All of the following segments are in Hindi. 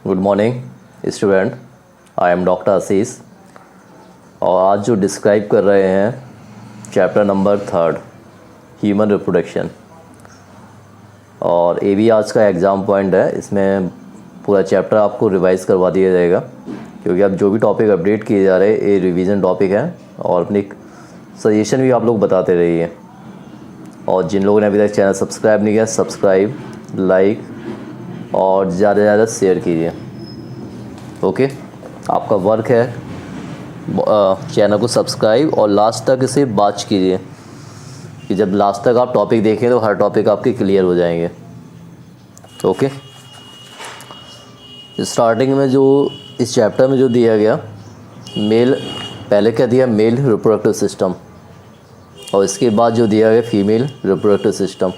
Good morning student, I am doctor Ashish और आज जो डिस्क्राइब कर रहे हैं चैप्टर नंबर 3 ह्यूमन रिप्रोडक्शन। और ये भी आज का एग्ज़ाम पॉइंट है। इसमें पूरा चैप्टर आपको रिवाइज करवा दिया जाएगा क्योंकि अब जो भी टॉपिक अपडेट किए जा रहे हैं ये रिवीजन टॉपिक है और अपनी सजेशन भी आप लोग बताते रहिए। और जिन लोगों ने अभी तक चैनल सब्सक्राइब नहीं किया, सब्सक्राइब, लाइक और ज़्यादा से ज़्यादा शेयर कीजिए। ओके, आपका वर्क है चैनल को सब्सक्राइब और लास्ट तक इसे वॉच कीजिए कि जब लास्ट तक आप टॉपिक देखें तो हर टॉपिक आपके क्लियर हो जाएंगे। ओके, स्टार्टिंग में जो इस चैप्टर में जो दिया गया मेल, पहले क्या दिया मेल रिप्रोडक्टिव सिस्टम और इसके बाद जो दिया गया फीमेल रिप्रोडक्टिव सिस्टम।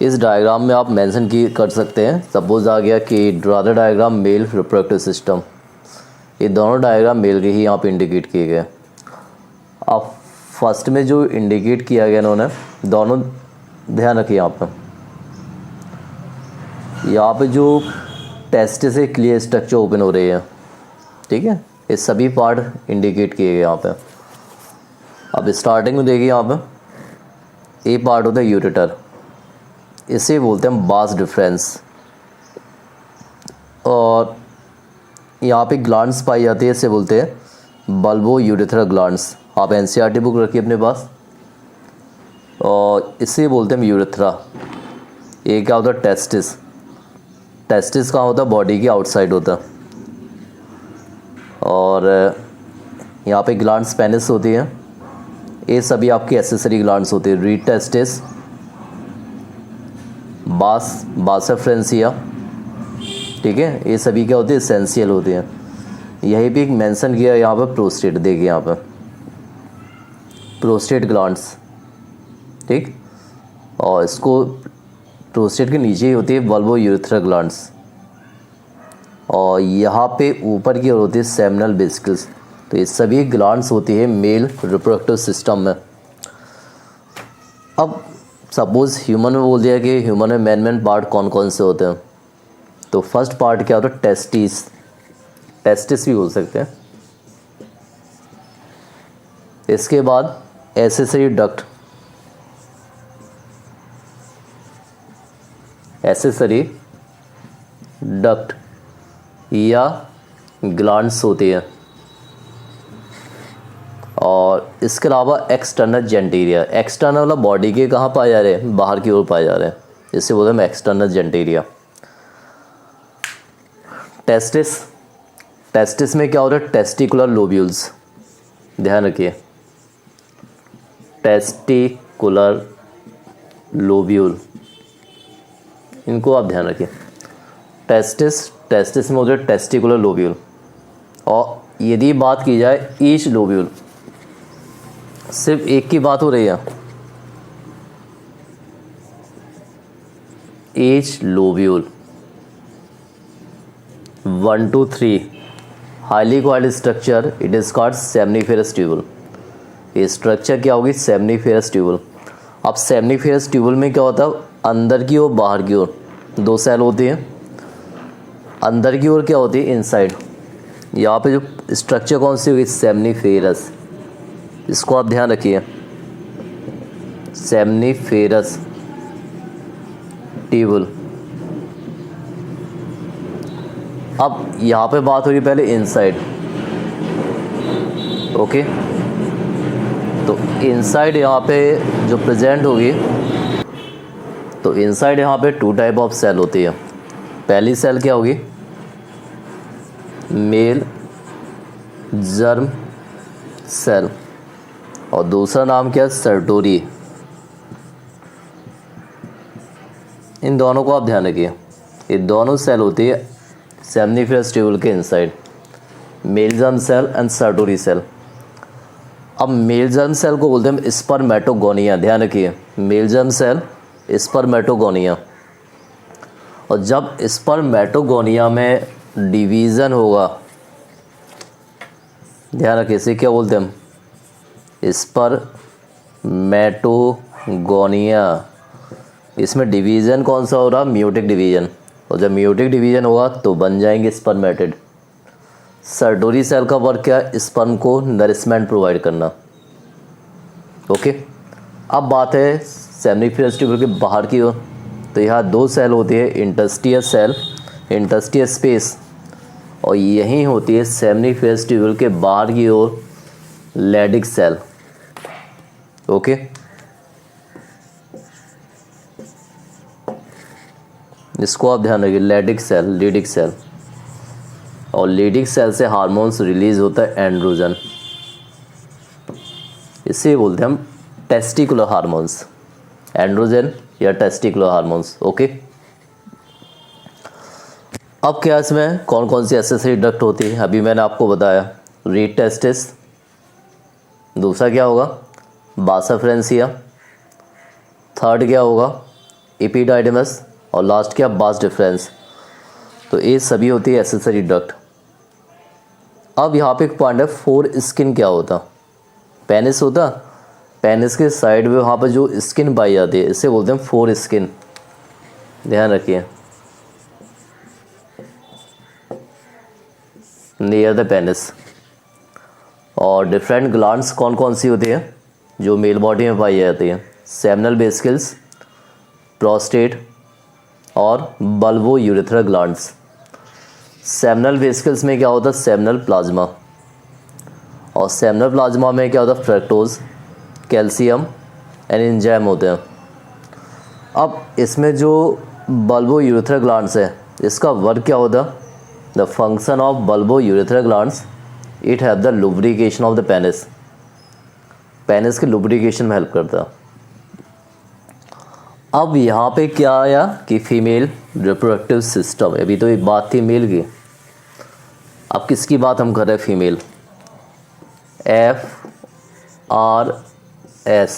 इस डायग्राम में आप मेंशन कर सकते हैं। सपोज आ गया कि draw the diagram male reproductive system. ये दोनों डायग्राम मेल के ही यहाँ पे इंडिकेट किए गए। अब फर्स्ट में जो इंडिकेट किया गया इन्होंने दोनों ध्यान रखिए। यहाँ पे जो टेस्ट से क्लियर स्ट्रक्चर ओपन हो रही है, ठीक है, ये सभी पार्ट इंडिकेट किए गए यहाँ पे। अब स्टार्टिंग में देखिए यहाँ पे ये पार्ट होता है यूरेटर, इसे बोलते हैं बास डिफरेंस। और यहाँ पे ग्लैंड्स पाई जाती है, इसे बोलते हैं बल्बो यूरेथ्रा ग्लैंड्स। आप एनसीईआरटी बुक रखिए अपने पास और इसे बोलते हैं यूरेथ्रा। ये क्या होता है टेस्टिस। टेस्टिस कहाँ होता है, बॉडी के आउटसाइड होता है। और यहाँ पे ग्लैंड्स पेनिस होती हैं, ये सभी आपकी एसेसरी ग्लैंड्स होती है। रीड टेस्टिस, बासफ्रेंसिया, ठीक है, ये सभी क्या होते हैं एसेंशियल होते हैं। यही भी एक मेंशन किया यहाँ पर प्रोस्टेट, देखिए यहाँ पर प्रोस्टेट ग्लैंड्स, ठीक। और इसको प्रोस्टेट के नीचे ही होती है बल्बो यूरेथ्रा ग्लैंड्स और यहाँ पे ऊपर की ओर होती है सेमिनल वेसिकल्स। तो ये सभी ग्लैंड्स होती है मेल रिप्रोडक्टिव सिस्टम में। अब सपोज ह्यूमन में बोल दिया कि ह्यूमन में मेन पार्ट कौन कौन से होते हैं। तो फर्स्ट पार्ट क्या होता है टेस्टिस, टेस्टिस भी बोल सकते हैं। इसके बाद एसेसरी डक्ट, एसेसरी डक्ट या ग्लैंड्स होती है। और इसके अलावा एक्सटर्नल जेंटेरिया, एक्सटर्नल वाला बॉडी के कहाँ पाए जा रहे हैं, बाहर की ओर पाए जा रहे हैं, इसे बोलते हैं एक्सटर्नल जेंटेरिया। टेस्टिस, टेस्टिस में क्या होता है टेस्टिकुलर लोब्यूल्स, ध्यान रखिए टेस्टिकुलर लोब्यूल, इनको आप ध्यान रखिए। टेस्टिस, टेस्टिस में होता है टेस्टिकुलर लोब्यूल। और यदि बात की जाए ईच लोब्यूल, सिर्फ एक की बात हो रही है, each lobule 1 to 3 highly coiled structure, it is called seminiferous tubule. ये स्ट्रक्चर क्या होगी सेमनीफेरस ट्यूबल। अब सेमनीफेरस ट्यूबल में क्या होता है, अंदर की ओर बाहर की ओर दो सेल होती हैं। अंदर की ओर क्या होती है इनसाइड। यहाँ पे जो स्ट्रक्चर कौन सी होगी सेमनीफेरस, इसको आप ध्यान रखिए सेमनीफेरस ट्यूबल। अब यहाँ पे बात हो रही पहले इनसाइड, ओके। तो इनसाइड यहाँ पे जो प्रेजेंट होगी, तो इनसाइड यहाँ पे 2 टाइप ऑफ सेल होती है। पहली सेल क्या होगी मेल जर्म सेल और दूसरा नाम क्या है सर्टोरी। इन दोनों को आप ध्यान रखिए, ये दोनों सेल होती है सेमनीफेरस ट्यूबल के inside, male germ cell and Sertoli cell. अब मेल जर्म सेल को बोलते हैं स्पर्मेटोगोनिया, ध्यान रखिए मेल जर्म सेल स्पर्मेटोगोनिया। और जब स्पर्मेटोगोनिया में डिवीज़न होगा, ध्यान रखिए इसे क्या बोलते हैं हम स्पर्मेटोगोनिया। इसमें डिवीज़न कौन सा हो रहा, म्यूटिक डिवीज़न। और जब मियोटिक डिवीजन होगा तो बन जाएंगे स्पर्मेटिड। सर्टोरी सेल का वर्क क्या है? स्पर्म को नरिशमेंट प्रोवाइड करना। ओके, अब बात है सेमिनिफरस ट्यूब्यूल के बाहर की ओर। तो यहाँ दो सेल होती है, इंटरस्टिशियल सेल, इंटरस्टिशियल स्पेस, और यहीं होती है सेमिनिफरस ट्यूब्यूल के बाहर की ओर लैडिक सेल। ओके, इसको आप ध्यान रखिए, लैडिक सेल, लीडिक सेल। और लीडिक सेल से हार्मोन्स रिलीज होता है, एंड्रोजन। इसे बोलते हैं हम टेस्टिकुलर हार्मोन्स, एंड्रोजन या टेस्टिकुलर हार्मोन्स। ओके, अब क्या इसमें कौन कौन सी एक्सेसरी डक्ट होती है? अभी मैंने आपको बताया, रीड टेस्टिस, दूसरा क्या होगा? बासा फ्रेंसिया, थर्ड क्या होगा? एपिडाइडमस, और लास्ट क्या? बास डिफरेंस। तो ये सभी होती है एक्सेसरी डक्ट। अब यहाँ पे एक पॉइंट है, फोर स्किन क्या होता? पेनिस होता, पेनिस के साइड में वहाँ पर जो स्किन पाई जाती है इसे बोलते हैं फोर स्किन। ध्यान रखिए, नियर द पेनिस। और डिफरेंट ग्लैंड्स कौन कौन सी होती है जो मेल बॉडी में पाई जाती है? सेमिनल वेसिकल्स, प्रोस्टेट और bulbo urethral glands. Seminal vesicles में क्या होता है? Seminal plasma. और सेमिनल प्लाज्मा में क्या होता है? फ्रक्टोज, कैल्शियम एंड एंजाइम होते हैं। अब इसमें जो बल्बो यूरेथ्रल ग्लैंड्स है, इसका वर्क क्या होता है? The function of bulbo urethral glands, it have the lubrication of the penis. Penis के लुब्रिकेशन में हेल्प करता है। अब यहाँ पे क्या आया कि फीमेल रिप्रोडक्टिव सिस्टम, अभी तो एक बात थी मेल की, अब किसकी बात हम कर रहे हैं? Female. FRS,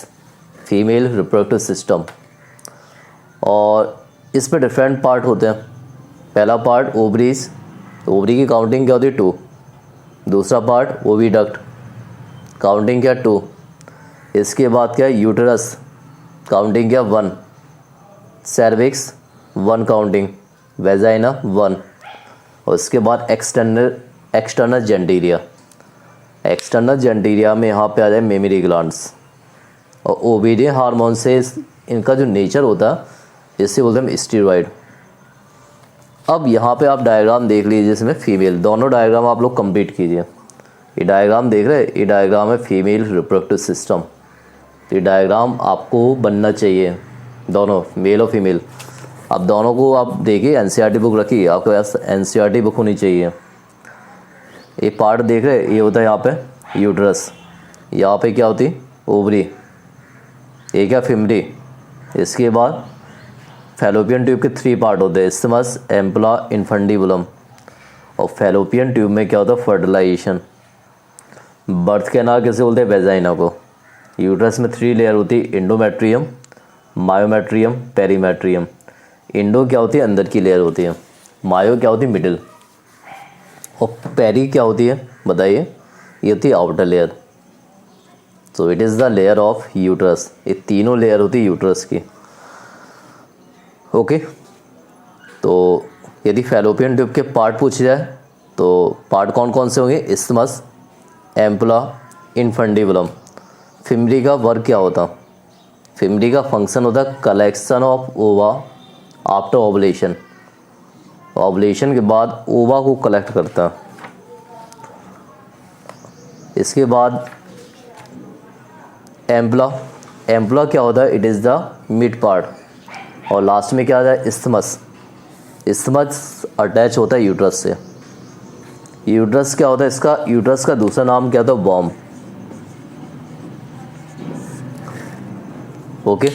female reproductive system. और इस पे डिफरेंट पार्ट होते हैं। पहला पार्ट ओवरीज, ओवरी की काउंटिंग क्या होती है? 2। दूसरा पार्ट ओविडक्ट, काउंटिंग क्या? 2। इसके बाद क्या है? यूटरस, काउंटिंग क्या? 1। Cervix 1 counting, vagina 1। और इसके बाद एक्सटर्नल जेंटीरिया, एक्सटर्नल जेंटीरिया में यहाँ पे आ जाए मेमरी ग्लैंड्स। और ओवेरियन हार्मोन से इनका जो नेचर होता है इससे बोलते हैं स्टीरॉयड। अब यहाँ पे आप डायग्राम देख लीजिए, जिसमें फीमेल, दोनों डायग्राम आप लोग कंप्लीट कीजिए। ये डायग्राम देख रहे हैं, ये डायग्राम है फीमेल रिप्रोडक्टिव सिस्टम। ये डायग्राम आपको बनना चाहिए, दोनों मेल और फीमेल। अब दोनों को आप देखिए, एनसीईआरटी बुक रखिए, आपके पास एनसीईआरटी बुक होनी चाहिए। ये पार्ट देख रहे हैं, ये होता है यहाँ पे यूट्रस, यहाँ पे क्या होती? ओवरी, ये क्या? फिमरी। इसके बाद फैलोपियन ट्यूब के 3 पार्ट होते हैं, इस्थिमस, एम्पुला, इन्फंडिबुलम। और फैलोपियन ट्यूब में क्या होता है? फर्टिलाइजेशन। बर्थ कैनाल कैसे बोलते हैं? वेजाइना को। यूट्रस में 3 लेयर होती है, इंडोमेट्रियम, मायोमेट्रियम, पेरीमेट्रियम। इंडो क्या होती है? अंदर की लेयर होती है। मायो क्या होती है? मिडिल। और पेरी क्या होती है? बताइए। ये होती है outer layer. So it is the layer of uterus. ये तीनों लेयर होती है यूट्रस की। ओके, तो यदि फैलोपियन ट्यूब के पार्ट पूछे जाए तो पार्ट कौन कौन से होंगे? Isthmus, ampulla, infundibulum. फिमरी का वर्क क्या होता? फिमरी का फंक्शन होता है कलेक्शन ऑफ ओवा आफ्टर ओवुलेशन। ओवुलेशन के बाद ओवा को कलेक्ट करता है। इसके बाद एम्पुला, एम्पुला क्या होता है? It is the mid part. और लास्ट में क्या आता है? इस्थमस। इस्थमस अटैच होता है यूट्रस से। यूट्रस क्या होता है इसका? यूट्रस का दूसरा नाम क्या होता है? वॉर्म। ओके,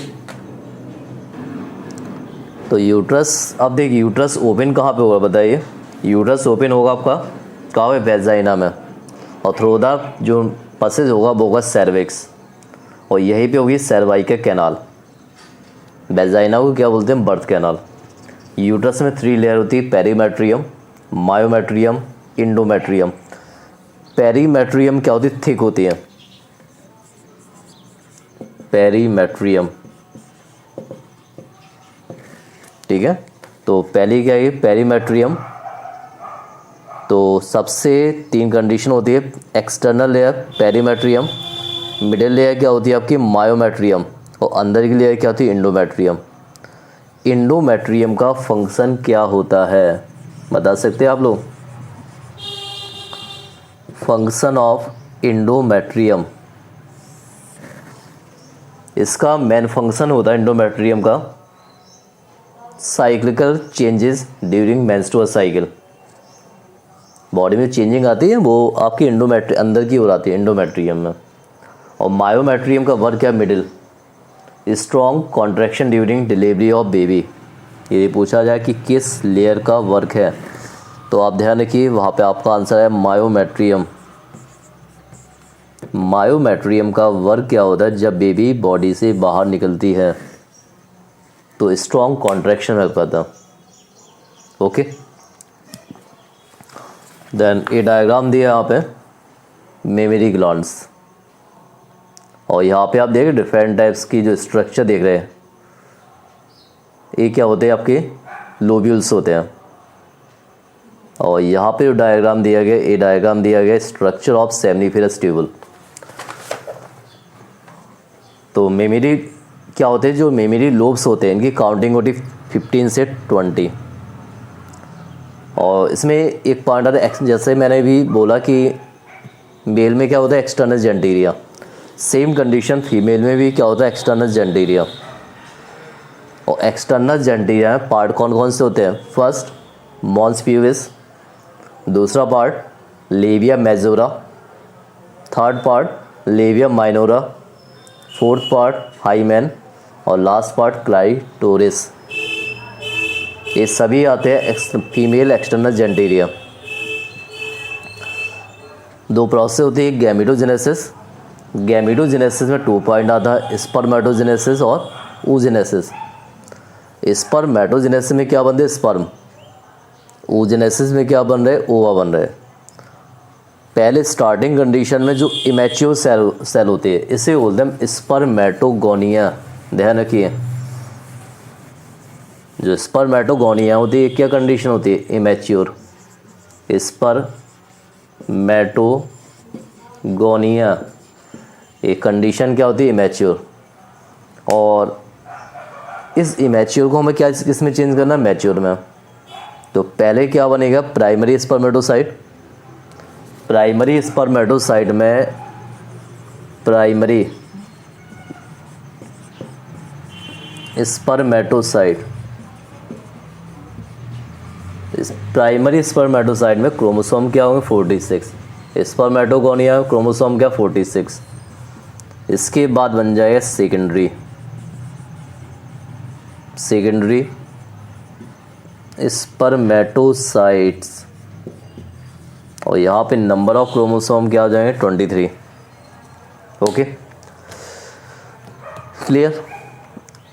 तो यूट्रस, अब देखिए यूट्रस ओपन कहाँ पे होगा बताइए? यूट्रस ओपन होगा आपका कहाँ पे? वेजाइना में। और थ्रू द जो पसेज होगा वो होगा सर्विक्स। और यहीं पे होगी सर्वाइकल कैनाल। वेजाइना को क्या बोलते हैं? Birth canal. यूट्रस में 3 लेयर होती है, पेरीमेट्रियम, मायोमेट्रियम, इंडोमेट्रियम। पेरीमेट्रियम क्या होती है? थिक होती है, पेरीमेट्रियम। ठीक है, तो पहली क्या है, पेरीमेट्रियम। तो सबसे 3 कंडीशन होती है, external layer perimetrium, middle layer क्या होती है आपकी मायोमेट्रियम, और अंदर की लेयर क्या होती है इंडोमेट्रियम। इंडोमेट्रियम का फंक्शन क्या होता है बता सकते हैं आप लोग? फंक्शन ऑफ इंडोमेट्रियम, इसका मेन फंक्शन होता है इंडोमेट्रियम का cyclical changes during menstrual cycle. Body में चेंजिंग आती है वो आपकी अंदर की ओर आती है इंडोमेट्रियम में। और मायोमेट्रियम का वर्क है middle, strong contraction during delivery of baby. ये पूछा जाए कि किस लेयर का वर्क है तो आप ध्यान रखिए वहाँ पे आपका आंसर है मायोमेट्रियम। मायोमेट्रियम का वर्क क्या होता है, जब बेबी बॉडी से बाहर निकलती है तो स्ट्रॉन्ग कॉन्ट्रैक्शन हेल्प करता है। ओके, देन ये डायग्राम दिया यहाँ पे मेमोरी ग्लैंड्स, और यहाँ पे आप देख रहे डिफरेंट टाइप्स की जो स्ट्रक्चर देख रहे हैं, ये क्या होते हैं आपके लोब्यूल्स होते हैं। और यहाँ पे जो डायग्राम दिया गया, ये डायग्राम दिया गया स्ट्रक्चर ऑफ सेमनीफेरस ट्यूबल। तो मेमोरी क्या होते हैं, जो मेमोरी लोब्स होते हैं इनकी काउंटिंग होती है 15 से 20। और इसमें एक पॉइंट आता है, जैसे मैंने भी बोला कि मेल में क्या होता है एक्सटर्नल जेंटीरिया, सेम कंडीशन फीमेल में भी क्या होता है एक्सटर्नल जेंटीरिया। और एक्सटर्नल जेंटीरिया में पार्ट कौन कौन से होते हैं? फर्स्ट मॉन्स प्यूबिस, दूसरा part labia majora, third part labia minora, fourth part hymen, और लास्ट पार्ट क्लाइटोरिस। ये सभी आते हैं फीमेल एक्सटर्नल जेंटीरिया। 2 प्रोसेस होती है, गैमेटोजेनेसिस। गैमेटोजेनेसिस में 2 पॉइंट आता है, स्पर्मेटोजेनेसिस और oogenesis। स्पर्मेटोजेनेसिस में क्या बन रहे? स्पर्म। oogenesis में क्या बन रहे? ओवा बन रहे। पहले स्टार्टिंग कंडीशन में जो इमेच्योर सेल होती है इसे बोलते हैं स्पर्मेटोगोनिया। ध्यान रखिए, जो स्पर्मेटोगोनिया होती है क्या कंडीशन होती है? इमेच्योर। स्पर्मेटोगोनिया ये कंडीशन क्या होती है? इमेच्योर। और इस इमेच्योर को हमें क्या किस में चेंज करना है? मैच्योर में। तो पहले क्या बनेगा? Primary spermatocyte. प्राइमरी स्पर्मेटोसाइट में प्राइमरी स्पर्मेटोसाइट, इस प्राइमरी स्पर्मेटोसाइट में क्रोमोसोम क्या होंगे? 46। स्पर्मेटोगोनिया में क्रोमोसोम क्या? 46। इसके बाद बन जाएगा सेकेंडरी स्पर्मेटोसाइट्स, और यहाँ पे नंबर ऑफ क्रोमोसोम क्या हो जाएंगे? 23। Okay, clear.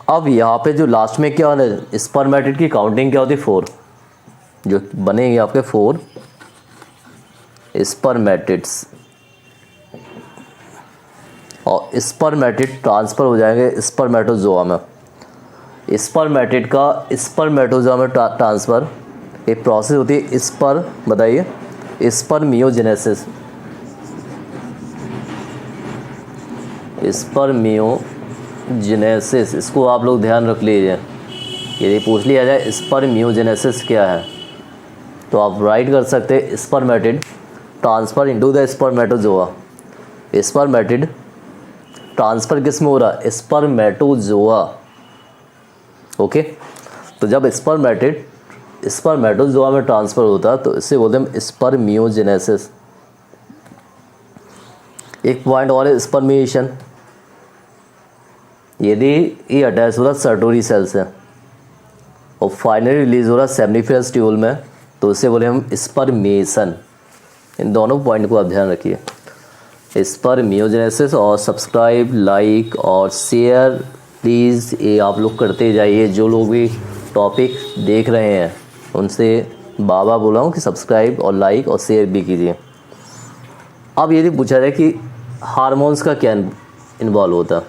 अब यहाँ पे जो लास्ट में क्या है, स्पर्मेटिड की काउंटिंग क्या होती है? 4। जो बनेंगे आपके 4 स्पर्मेटिड्स, और स्पर्मेटिड ट्रांसफ़र हो जाएंगे स्पर्मेटोजोआ में। स्पर्मेटिड का स्पर्मेटोजोआ में ट्रांसफ़र एक प्रोसेस होती है बताइए स्पर्मियोजेनेसिस। स्पर्मियोजेनेसिस, इसको आप लोग ध्यान रख लीजिए। यदि पूछ लिया जाए स्पर्मियोजेनेसिस क्या है तो आप राइट कर सकते हैं spermatid transfer into the spermatozoa. Spermatid transfer किस में हो रहा है? स्पर्मेटोजोआ। ओके, तो जब स्पर्मेटिड स्पर्मेटोजोआ में ट्रांसफ़र होता है तो इससे बोलते हैं स्पर्मियोजेनेसिस। एक पॉइंट और है स्पर्मिएशन। यदि ये अटैच हो रहा सर्टोरी सेल से और फाइनली रिलीज हो रहा सेमनीफेरस ट्यूबल में तो इसे बोले हम स्पर्मिएशन। इन दोनों पॉइंट को आप ध्यान रखिए, स्पर्मियोजेनेसिस। और सब्सक्राइब, लाइक और शेयर प्लीज़ ये आप लोग करते जाइए। जो लोग भी टॉपिक देख रहे हैं उनसे बाबा बोला हूँ कि सब्सक्राइब और लाइक और शेयर भी कीजिए। अब यदि पूछा जाए कि हार्मोन्स का क्या इन्वॉल्व होता है,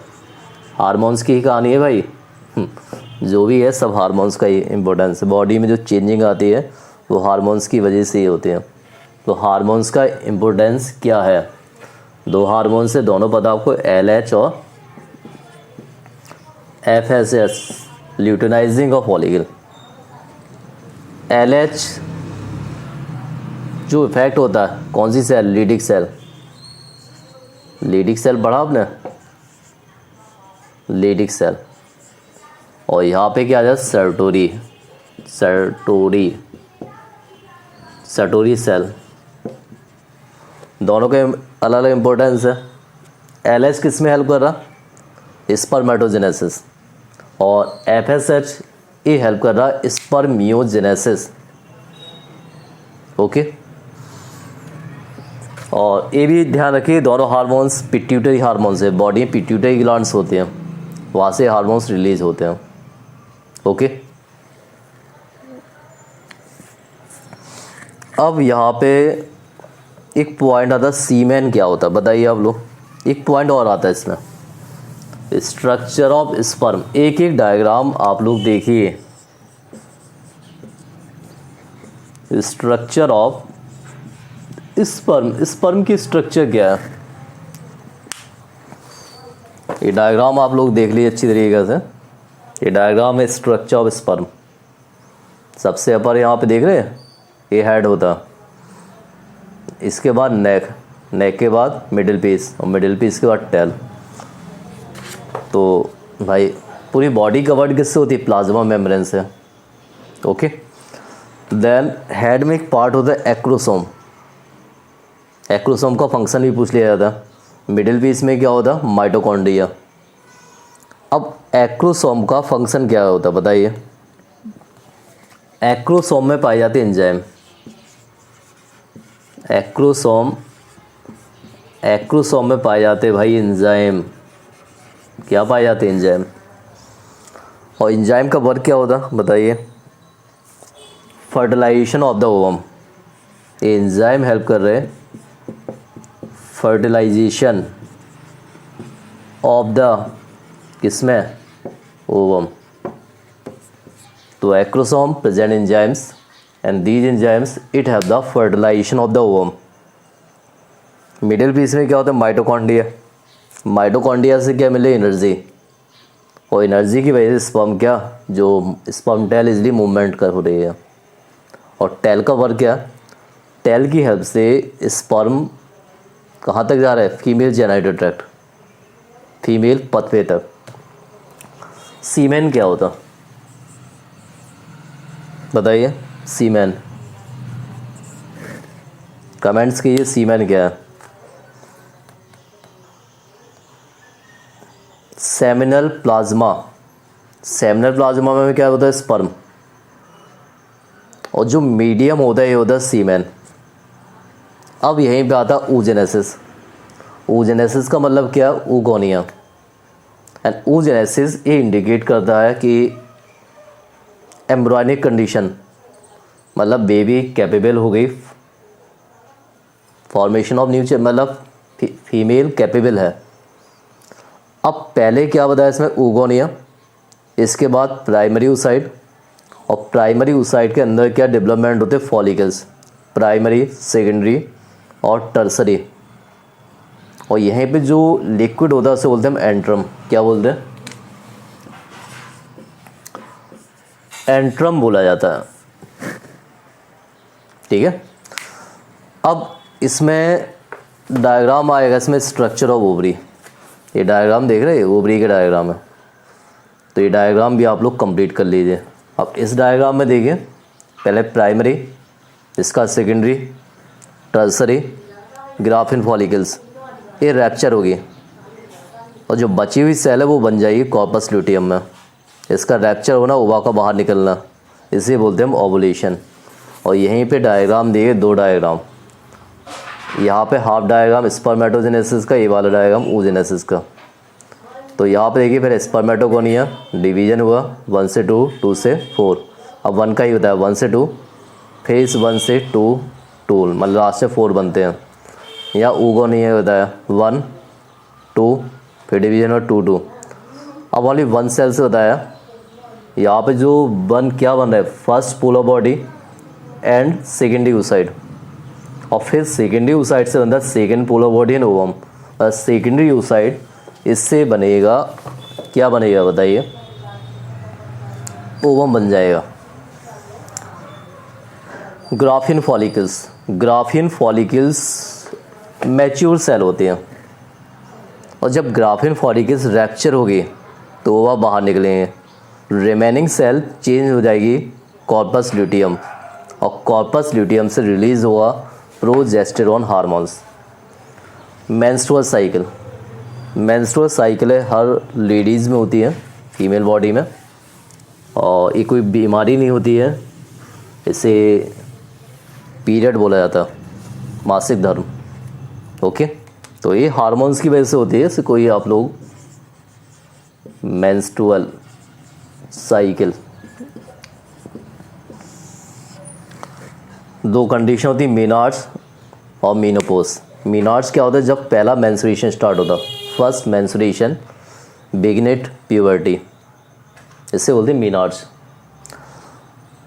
हार्मोन्स की ही कहानी है भाई। जो भी है सब हार्मोन्स का ही इम्पोर्टेंस है। बॉडी में जो चेंजिंग आती है वो हार्मोन्स की वजह से ही होते हैं। तो हार्मोन्स का इम्पोर्टेंस क्या है? दो हार्मोन्स है, दोनों पता आपको, LH और FSH, luteinising of follicle. LH जो इफेक्ट होता है कौन सी cell? Leydig cell. Leydig cell पढ़ा आपने? लीडिक सेल। और यहाँ पे क्या आ जाए? सर्टोरी, सर्टोरी, सर्टोरी सेल। दोनों के अलग अलग इम्पोर्टेंस है। LH किस में हेल्प कर रहा? स्पर्मेटोजेनेसिस। और FSH ये हेल्प कर रहा स्पर्मियोजेनेसिस। ओके। और ये भी ध्यान रखिए, दोनों हार्मोन्स पिट्यूटरी हार्मोन्स है। बॉडी में पिट्यूटरी ग्लैंड्स होते हैं, वहाँ से हार्मोन्स रिलीज होते हैं। ओके। अब यहाँ पे एक पॉइंट आता है, सीमेन क्या होता है बताइए आप लोग। एक पॉइंट और आता है इसमें, स्ट्रक्चर ऑफ स्पर्म। एक एक डायग्राम आप लोग देखिए। स्ट्रक्चर ऑफ स्पर्म, स्पर्म की स्ट्रक्चर क्या है? ये डायग्राम आप लोग देख लीजिए अच्छी तरीके से। ये डायग्राम है स्ट्रक्चर ऑफ स्पर्म। सबसे ऊपर यहाँ पे देख रहे हैं, ये हेड होता, इसके बाद नेक, नेक के बाद मिडिल पीस, और मिडिल पीस के बाद टेल। तो भाई पूरी बॉडी कवर्ड किससे होती है? प्लाज्मा मेम्ब्रेन से। ओके। देन हेड में एक पार्ट होता है एक्रोसोम। एक्रोसोम का फंक्शन भी पूछ लिया जाता है। मिडिल पीस में क्या होता है? माइटोकॉन्ड्रिया। अब एक्रोसोम का फंक्शन क्या होता है बताइए? एक्रोसोम में पाई जाती है एंजाइम। एक्रोसोम, एक्रोसोम में पाए जाते भाई एंजाइम। क्या पाए जाते? एंजाइम। और एंजाइम का वर्क क्या होता बताइए? Fertilization of the ovum. Enzyme help कर रहे हैं फर्टिलाइजेशन ऑफ द, किसमें? ओवम। तो acrosome present enzymes and these enzymes it have the fertilization of the ovum। Middle piece में क्या होता है? माइटोकॉन्ड्रिया। माइटोकॉन्ड्रिया से क्या मिले? एनर्जी। और एनर्जी की वजह से स्पर्म, क्या जो स्पर्म टेल इजली मूवमेंट कर हो रही है। और टेल का वर्क क्या? टेल की हेल्प से स्पर्म कहाँ तक जा रहा है? फीमेल जेनाइटल ट्रैक्ट, फीमेल पथवे तक। सीमेन क्या होता बताइए? सीमेन, कमेंट्स कीजिए, सीमेन क्या है? Seminal plasma. सेमिनल प्लाज्मा में क्या होता है? स्पर्म। और जो मीडियम होता है ये होता है सीमेन। अब यहीं पे आता है oogenesis। oogenesis का मतलब क्या? oogonia। एंड oogenesis ये इंडिकेट करता है कि एम्ब्रॉयनिक कंडीशन, मतलब बेबी कैपेबल हो गई, फॉर्मेशन ऑफ न्यू, मतलब फीमेल कैपेबल है। अब पहले क्या बताया इसमें? oogonia, इसके बाद प्राइमरी oocyte, और प्राइमरी oocyte के अंदर क्या डेवलपमेंट होते? फॉलिकल्स, प्राइमरी, सेकेंडरी और टर्सरी। और यहीं पे जो लिक्विड होता है उसे बोलते हैं हम एंट्रम। क्या बोलते हैं? एंट्रम बोला जाता है। ठीक है। अब इसमें डायग्राम आएगा, इसमें स्ट्रक्चर ऑफ ओवरी। ये डायग्राम देख रहे हैं, ओवरी के डायग्राम है। तो ये डायग्राम भी आप लोग कंप्लीट कर लीजिए। अब इस डायग्राम में देखिए, पहले प्राइमरी, इसका सेकेंडरी, टर्सरी, ग्राफिन फॉलिकल्स, ये रैप्चर होगी। और जो बची हुई सेल है वो बन जाएगी कॉर्पस ल्यूटियम में। इसका रैप्चर होना, ओवा का बाहर निकलना, इसे बोलते हैं हम ओवुलेशन। और यहीं पे डायग्राम दिए, दो डायग्राम। यहाँ पे हाफ डायग्राम स्पर्मेटोजेनेसिस का, ये वाला डायग्राम oogenesis का। तो यहाँ पे देखिए, फिर स्पर्मेटोगोनिया डिवीजन हुआ 1 से 2, 2 से 4। अब 1 का ही होता है, 1 से 2, फिर इस 1 से 2, 2 मतलब लास्ट से 4 बनते हैं। यहाँ oogonia होता है 1, 2, फिर डिवीजन और 2, 2। अब ओनली 1 सेल से होता है यहाँ पे जो क्या बन रहा है, first polar body and secondary oocyte, और फिर सेकेंडरी oocyte से बनता है second polar body and ovum. और सेकेंडरी oocyte इससे बनेगा, क्या बनेगा बताइए, ओवम बन जाएगा। Graafian follicles, Graafian follicles mature cell होते हैं, और जब ग्राफिन फॉलिकल्स रैप्चर हो गए तो वह बाहर निकलेंगे। रिमेनिंग सेल चेंज हो जाएगी कॉर्पस ल्यूटियम, और कॉर्पस ल्यूटियम से रिलीज हुआ progesterone hormones. Menstrual cycle, menstrual cycle है हर लेडीज़ में होती है, फीमेल बॉडी में, और ये कोई बीमारी नहीं होती है, इसे पीरियड बोला जाता है, मासिक धर्म। ओके, तो ये हार्मोन्स की वजह से होती है, इसे कोई आप लोग मेंस्ट्रुअल साइकिल। दो कंडीशन होती है, मेनार्स और मीनोपॉज। मेनार्स क्या होता है, जब पहला मेंस्ट्रुएशन स्टार्ट होता, first menstruation begin at puberty, इससे बोलते हैं मेनार्स।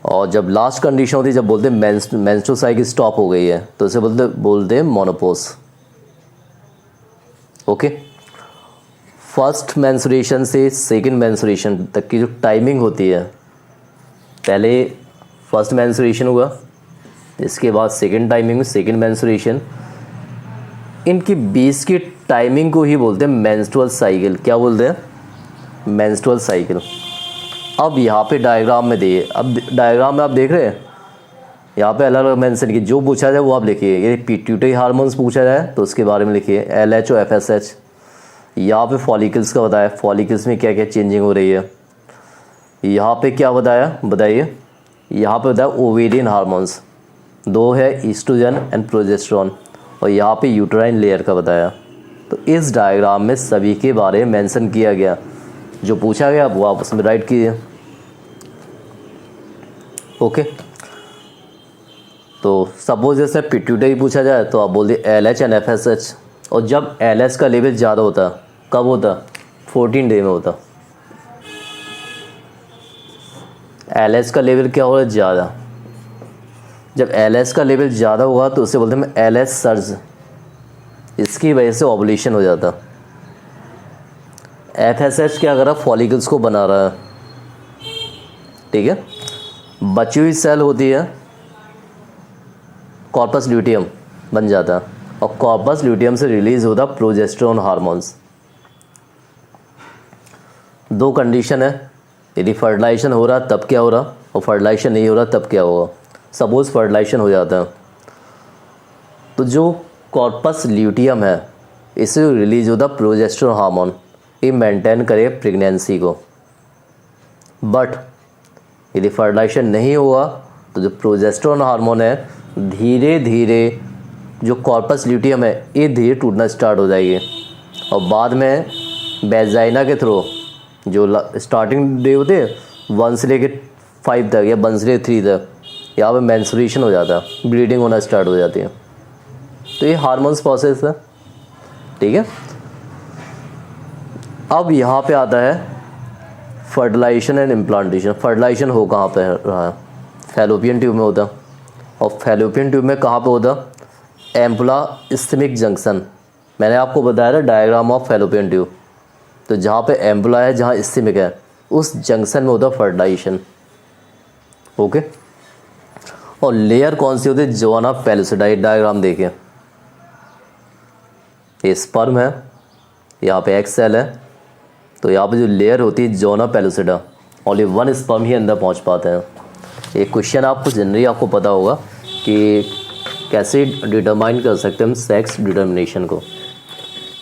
और जब लास्ट कंडीशन होती है, जब बोलते हैं मेंस्ट्रुअल साइकिल स्टॉप हो गई है, तो इसे बोलते हैं मोनोपॉज। ओके, फर्स्ट मेंस्ट्रुएशन से सेकंड मेंस्ट्रुएशन तक की जो टाइमिंग होती है, पहले फर्स्ट मेंस्ट्रुएशन हुआ, इसके बाद सेकंड टाइमिंग, सेकंड मेंस्ट्रुएशन, इनकी बीच की टाइमिंग को ही बोलते हैं मेंस्ट्रुअल साइकिल। क्या बोलते हैं, मेंस्ट्रुअल साइकिल। अब यहाँ पे डायग्राम में देखिए, अब डायग्राम में आप देख रहे हैं, यहाँ पे अलग अलग मेंशन की, जो पूछा जाए वो आप लिखिए। ये पिट्यूटरी हार्मोन्स पूछा जाए तो उसके बारे में लिखिए, LH और FSH। यहाँ पे फॉलिकल्स का बताया, फॉलिकल्स में क्या क्या चेंजिंग हो रही है। यहाँ पे क्या बताया, बताइए, यहाँ पे बताया ओवेरियन हार्मोन्स, दो है ईस्ट्रोजन एंड प्रोजेस्टेरॉन, और यहाँ पे यूट्राइन लेयर का बताया। तो इस डायग्राम में सभी के बारे में मेंशन किया गया, जो पूछा गया वो आप उसमें राइट कीजिए। ओके, तो सपोज जैसे पिट्यूटरी पूछा जाए तो आप बोल दिए LH एंड FSH, और जब LH का लेवल ज़्यादा होता, कब होता, 14 डे में होता। LH का लेवल क्या होगा, ज़्यादा, जब LH का लेवल ज़्यादा होगा तो उसे बोलते हैं LH सर्ज, इसकी वजह से ओवुलेशन हो जाता। FSH क्या कर रहा, फॉलिकल्स को बना रहा है, ठीक है। बची हुई सेल होती है कॉर्पस ल्यूटियम बन जाता है, और कॉर्पस ल्यूटियम से रिलीज होता प्रोजेस्टेरॉन हार्मोन्स। दो कंडीशन है, यदि फर्टिलाइजेशन हो रहा तब क्या हो रहा, और फर्टिलाइजेशन नहीं हो रहा तब क्या होगा। सपोज फर्टिलाइजेशन हो जाता है तो जो कॉर्पस ल्यूटियम है इससे रिलीज होता प्रोजेस्टेरॉन हार्मोन, ये मेंटेन करे प्रेगनेंसी को। बट यदि फर्टिलाइजेशन नहीं हुआ तो जो प्रोजेस्टेरॉन हार्मोन है, धीरे धीरे जो कॉर्पस ल्यूटियम है ये धीरे टूटना स्टार्ट हो जाएगी, और बाद में वेजाइना के थ्रू जो स्टार्टिंग डे होते हैं 1 से लेकर 5 तक या 1 से लेकर 3 तक, यहाँ पे मेंस्ट्रुएशन हो जाता है, ब्लीडिंग होना स्टार्ट हो जाती है। तो ये हार्मोन्स प्रोसेस है, ठीक है। अब यहाँ पे आता है फर्टिलाइजेशन एंड इम्प्लांटेशन। फर्टिलाइजेशन हो कहाँ पे रहा है, फैलोपियन ट्यूब में होता, और फैलोपियन ट्यूब में कहाँ पे होता, एम्पुला इस्थमिक जंक्शन। मैंने आपको बताया था डायग्राम ऑफ फैलोपियन ट्यूब, तो जहाँ पे एम्पुला है, जहाँ इस्थमिक है, उस जंक्शन में होता फर्टिलाइजेशन। ओके, और लेयर कौन सी होती है, जोना पेलुसिडा। डायग्राम देखिए, ये स्पर्म है, यहाँ पे एक्स सेल है, तो यहाँ पे जो लेयर होती है जोना पेलुसिडा, ओनली 1 स्पर्म ही अंदर पहुँच पाते हैं। एक क्वेश्चन आपको जनरली आपको पता होगा कि कैसे डिटरमाइन कर सकते हैं हम सेक्स डिटर्मिनेशन को।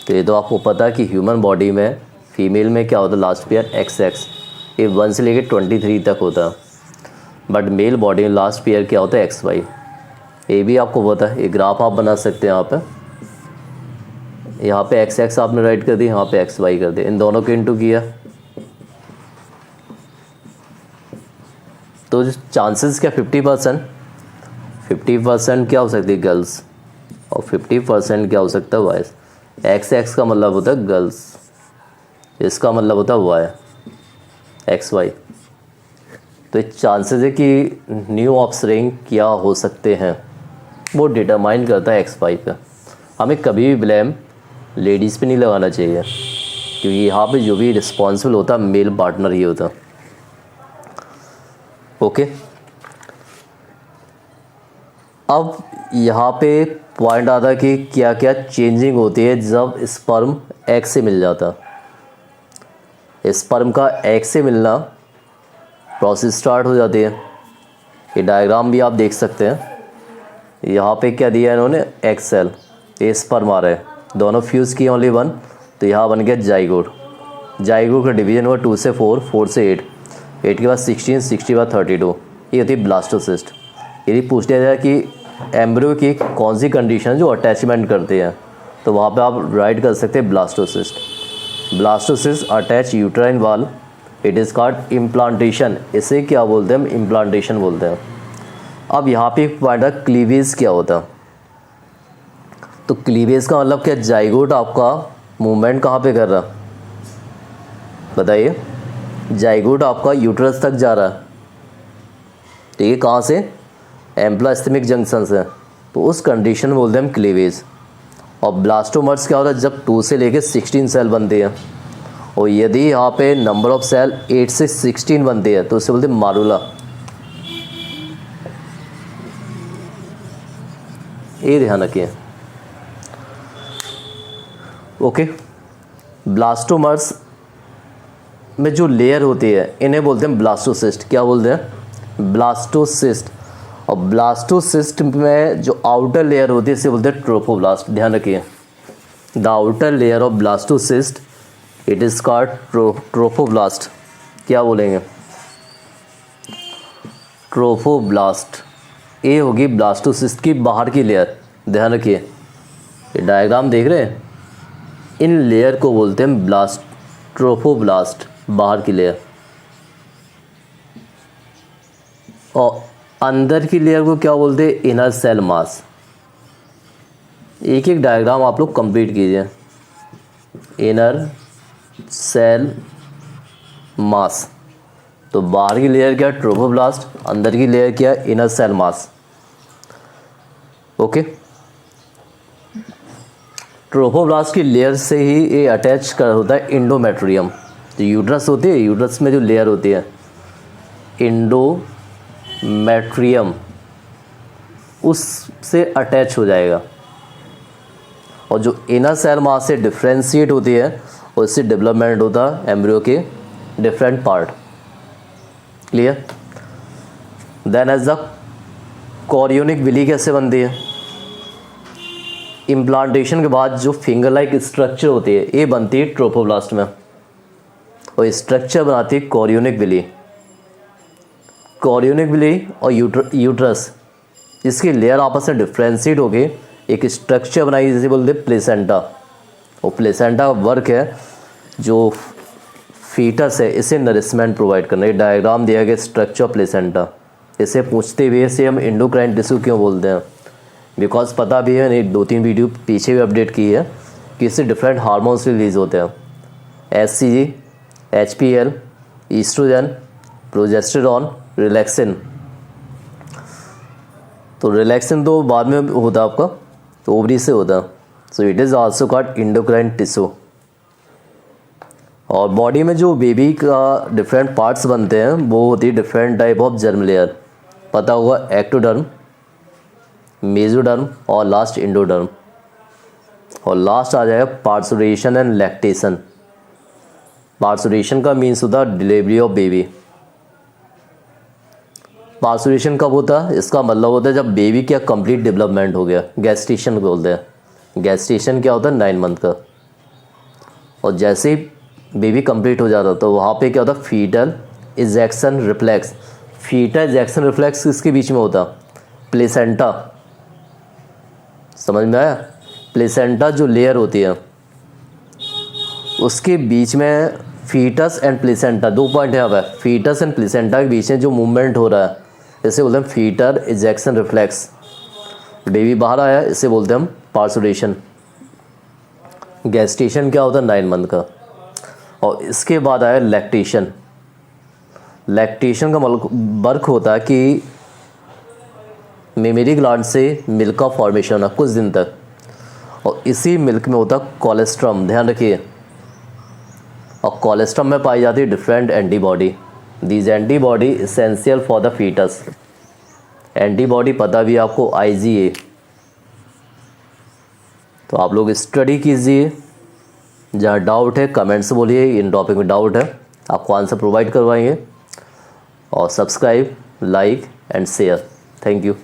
तो ये तो आपको पता है कि ह्यूमन बॉडी में फीमेल में क्या होता है, लास्ट पेयर XX, ये 1 से लेकर 23 तक होता है, बट मेल बॉडी में लास्ट पेयर क्या होता है, XY। ये भी आपको पता है, ये ग्राफ आप बना सकते हैं। यहाँ पे XX आपने राइट कर दी, यहाँ पे XY कर दिया, इन दोनों को इंटू किया, तो चांसेस क्या 50%, 50% क्या हो सकती है गर्ल्स, और 50% क्या हो सकता है बॉयज़। XX का मतलब होता है गर्ल्स, इसका मतलब होता है Y, XY। तो चांसेस है कि न्यू ऑफस्प्रिंग क्या हो सकते हैं वो डिटरमाइन करता है एक्स वाई पे। हमें कभी भी ब्लेम लेडीज़ पे नहीं लगाना चाहिए, क्योंकि यहाँ पे जो भी रिस्पॉन्सिबल होता है मेल पार्टनर ही होता। ओके, अब यहाँ पे पॉइंट आता है कि क्या क्या चेंजिंग होती है जब स्पर्म एग से मिल जाता। स्पर्म का एग से मिलना प्रोसेस स्टार्ट हो जाती है। ये डायग्राम भी आप देख सकते हैं। यहाँ पे क्या दिया है इन्होंने, एग सेल, ये स्पर्म आ रहा है, दोनों फ्यूज़ किए ओनली वन, तो यहाँ बन गया जाइगोट। जाइगोट का डिवीजन हुआ 2 से 4, 4 से 8, 8 के बाद 16, 60 के बाद 32, ये होती है ब्लास्टोसिस्ट। यदि पूछ लिया जाए कि एम्ब्रियो की कौन सी कंडीशन जो अटैचमेंट करते हैं, तो वहाँ पे आप राइट कर सकते हैं ब्लास्टोसिस्ट। ब्लास्टोसिस्ट अटैच यूट्राइन वाल, इट इज़ कॉल्ड इम्प्लांटेशन। इसे क्या बोलते हैं, हम इम्प्लांटेशन बोलते हैं। अब यहाँ पे एक पॉइंट है, क्लीवेज क्या होता है। तो क्लीवेज का मतलब क्या, जाइगोट आपका मूवमेंट कहाँ पे कर रहा है बताइए। जाइगोट आपका यूट्रस तक जा रहा है, ठीक है, कहाँ से, एम्प्लास्टमिक जंक्शन से, तो उस कंडीशन में बोलते हैं हम क्लीवेज। और ब्लास्टोमर्स क्या होता है, जब 2 से लेके 16 सेल बनते हैं, और यदि यहाँ पे नंबर ऑफ सेल 8 से 16 बनते हैं तो उसे बोलते हैं मारुला। ये ध्यान रखिए। ओके, ब्लास्टोमर्स में जो लेयर होती है इन्हें बोलते हैं ब्लास्टोसिस्ट। क्या बोलते हैं, ब्लास्टोसिस्ट। और ब्लास्टोसिस्ट में जो आउटर लेयर होती है इसे बोलते हैं ट्रोफोब्लास्ट। ध्यान रखिए, the outer layer of blastocyst it is called trophoblast. क्या बोलेंगे, ट्रोफोब्लास्ट। ये होगी ब्लास्टोसिस्ट की बाहर की लेयर। ध्यान रखिए, ये डायग्राम देख रहे हैं, इन लेयर को बोलते हैं ट्रोफोब्लास्ट, बाहर की लेयर। और अंदर की लेयर को क्या बोलते हैं, इनर सेल मास। एक एक डायग्राम आप लोग कंप्लीट कीजिए। इनर सेल मास, तो बाहर की लेयर क्या, ट्रोफोब्लास्ट, अंदर की लेयर क्या, inner cell mass. Okay, trophoblast की लेयर से ही ये अटैच कर होता है इंडोमेट्रियम। तो यूट्रस होती है, यूट्रस में जो लेयर होती है इंडोमेट्रियम, उससे अटैच हो जाएगा। और जो इनर सेल मास से डिफ्रेंशिएट होती है और इससे डेवलपमेंट होता है एम्ब्रियो के different part. Clear. Then as the chorionic villi कैसे बनती है, इम्प्लांटेशन के बाद जो फिंगर लाइक स्ट्रक्चर होती है ये बनती है ट्रोफोब्लास्ट में, और स्ट्रक्चर बनाती है कोरियोनिक विली। कोरियोनिक विली और यूट्रस, इसकी लेयर आपस में डिफ्रेंशिएट होके एक स्ट्रक्चर बनाई जिसे बोलते हैं प्लेसेंटा। और प्लेसेंटा का वर्क है जो फीटस है इसे नरिशमेंट प्रोवाइड करना। ये डायग्राम दिया गया स्ट्रक्चर ऑफ प्लेसेंटा। इसे पूछते हुए इसे हम एंडोक्राइन टिश्यू क्यों बोलते हैं, बिकॉज पता भी है, नहीं 2-3 वीडियो पीछे भी अपडेट की है कि इससे डिफरेंट हार्मोन्स रिलीज होते हैं, HCG, HPL, oestrogen, progesterone, relaxin. तो रिलैक्सिन तो बाद में होता है आपका, तो ओवरी से होता है। So it is also called endocrine tissue. और बॉडी में जो बेबी का डिफरेंट पार्ट्स बनते हैं वो होती है different type of germ layer. पता होगा, एक्टोडर्म, मेसोडर्म और लास्ट एंडोडर्म। और लास्ट आ जाएगा पार्सुरेशन एंड लैक्टेशन। पार्सुरेशन का मीन्स होता है डिलीवरी ऑफ बेबी। पार्सुरेशन कब होता है, इसका मतलब होता है जब बेबी का कंप्लीट डेवलपमेंट हो गया, गैस्टेशन बोलते हैं। गैस्टेशन क्या होता है, 9 मंथ का। और जैसे ही बेबी कंप्लीट हो जाता तो वहाँ पे क्या होता है, foetal ejection reflex. Foetal ejection reflex किसके बीच में होता, प्लेसेंटा। समझ में आया, प्लेसेंटा जो लेयर होती है उसके बीच में फीटस एंड प्लेसेंटा, 2 पॉइंट है। अब फीटस एंड प्लेसेंटा के बीच में जो मूवमेंट हो रहा है इसे बोलते हैं फीटर इजेक्शन रिफ्लेक्स। बेबी बाहर आया इसे बोलते हैं हम पार्सुरेशन। गैस्टेशन क्या होता है, 9 मंथ का। और इसके बाद आया लैक्टेशन। लैक्टेशन का वर्क होता है कि मेमरी ग्लैंड से मिल्क का फॉर्मेशन होना कुछ दिन तक, और इसी मिल्क में होता है कोलेस्ट्रम, ध्यान रखिए। और कोलेस्ट्रम में पाई जाती है different antibody. These antibody essential for the foetus. Antibody पता भी आपको IgA। तो आप लोग स्टडी कीजिए, जहाँ डाउट है कमेंट्स बोलिए, इन टॉपिक में डाउट है आपको आंसर प्रोवाइड करवाएंगे। और subscribe, like and share. Thank you.